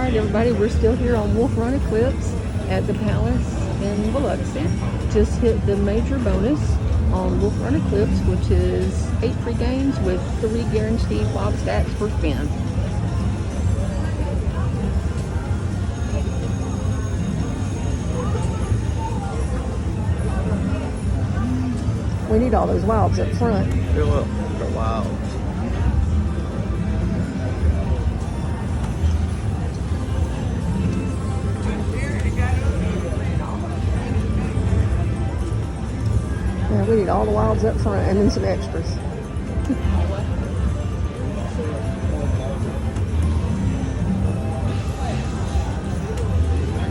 right, everybody, we're still here on Wolf Run Eclipse at the Palace in Biloxi. Just hit the major bonus on Wolf Run Eclipse, which is 8 free games with 3 guaranteed wild stacks per spin. We need all those wilds up front. Fill up the wilds. Yeah, we need all the wilds up front and then some extras.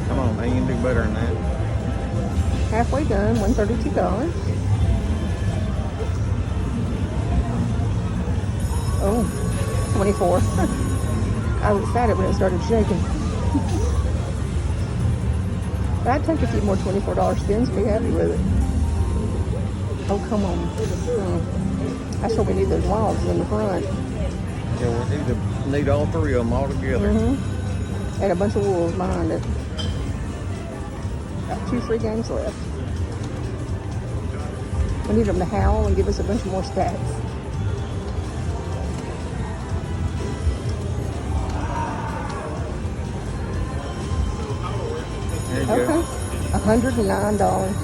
Come on, man, you can do better than that. Halfway done, $132. Oh, 24. I was excited when it started shaking. But I'd take a few more $24 spins and be happy with it. Oh, come on. That's what we need, those wilds in the front. Yeah, we need all 3 of them all together. And a bunch of wolves behind it. Got 2 free games left. We need them to howl and give us a bunch more stacks. There you Okay. go. $109.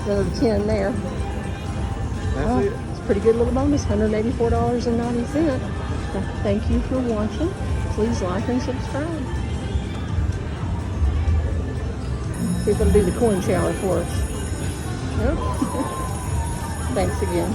Another 10 there. That's it. It's a pretty good little bonus, $184.90. Thank you for watching. Please like and subscribe. See if it'll do the coin shower for us. Nope. Thanks again.